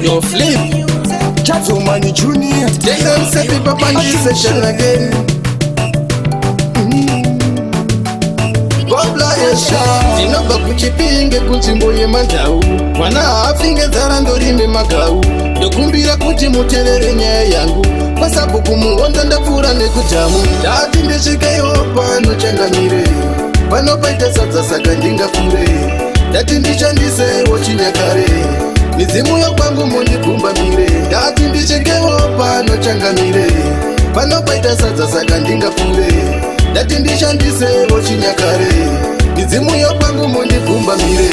Yo flip Chatomani Junior. They don't say people on this session again. Bobla yesha Zinova kuchipinge kunzimbo yemandau Mwana afinge zarandorime magau Dokumbira kuti muterere nyaya yangu Pasabu kumuonda ndapura nekutamu Dati ndeshikeyo pano changamire Pano paita sadza saka ndingafure Dati ndichandise wochinyakare Mizimu yo kwangu mundikumba mire Dati ndishikeyo pano changamire Pano paita sadza saka ndingafure Dati ndishandise wochinyakare Mizimu yo kwangu mundikumba mire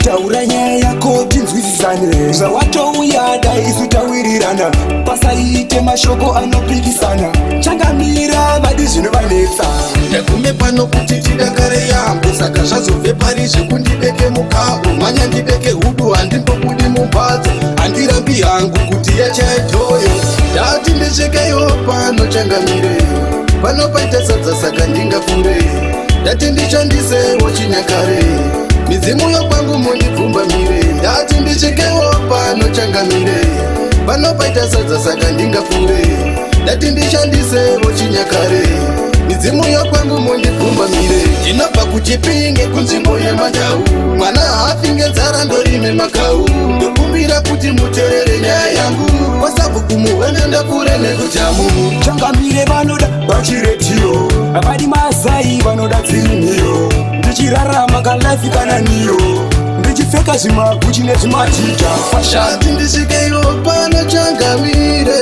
Taura nyaya yako tinzwisisane Zvawatouya daisu tawirirana Pasaite mashoko anopikisana Changamira vadi zvinovanetsa Ndakume pano kuti tidakare yambo Saka zvazobve pari zvekundibeke mukavo Manya ndibeke hudu handimbobudi mumbatso Handirambi hangu kuti yachaitoyo Dati ndisvikeyo pano changamire Pano paita sadza saka ndingafure Dati ndishandise wochinyakare Mizimu yo kwangu mundibvumba mire Dati ndisvikewo pano changamire Pano paita sadza saka ndingafure Dati ndishandise wochinyakare Mizimu yo kwangu mundibvumba mire Ndinobva kuchipinge kunzvimbo yemandau Mwana hafinge nzara ndorime makau Ndokumbira kuti muterere nyaya yangu Wasabu kumuwende ndapure nekutamu Changamire vanoda vachiretio Vadi mazai vanoda dzimiro Ndichirarama kalife kana niyo Ndichipfeka zvimaguchi nezvimatita Dati ndisvikeyo pano changamire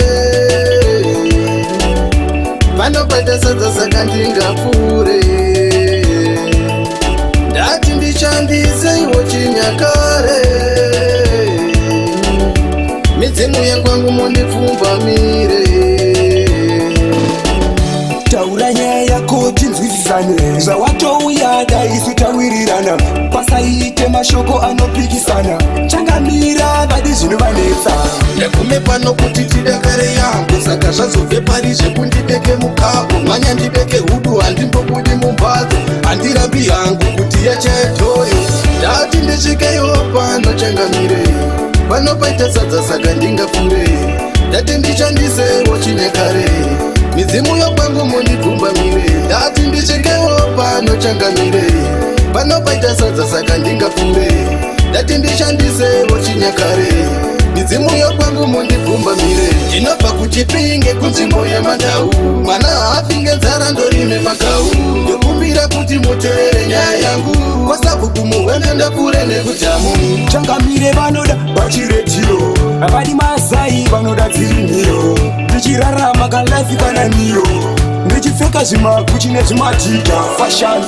Pano paita sadza saka ndingafure Dati ndishandise wochinyakare Mizimu yakwangu mundipfumba mire Taura nyaya yako tinzwisisane Zvawatouya daisu tawirirana Pasaite mashoko anopikisana Changamira vadi zvinovanetsa Ndakume pano kuti tidakare yambo Saka zvazobve pari zvekundibeke mukavo Manya ndibeke hudu handimbobudi mumbatso Handirambi hangu kuti yachaitoyo Dati ndisvikeyo pano changamire Pano paita sadza saka ndingafure Dati ndishandise wochinyakare Mizimu yo kwangu mundibvumba mire Dati ndisvikewo pano changamire Pano paita sadza saka ndingafure Dati ndishandise wochinyakare Mizimu yo kwangu mundibvumba mire Ndinobva kuchipinge kunzvimbo yemandau Mwana hafinge nzara ndorime makau Ndokumbira kuti muterere nyaya yangu Wasabu kumuwende ndapure nekutamu Changamire vanoda vachiretio Vadi mazai vanoda dzimiro Ndichirarama kalife kana niyo Ndichipfeka zvimaguchi nezvimatita Fashion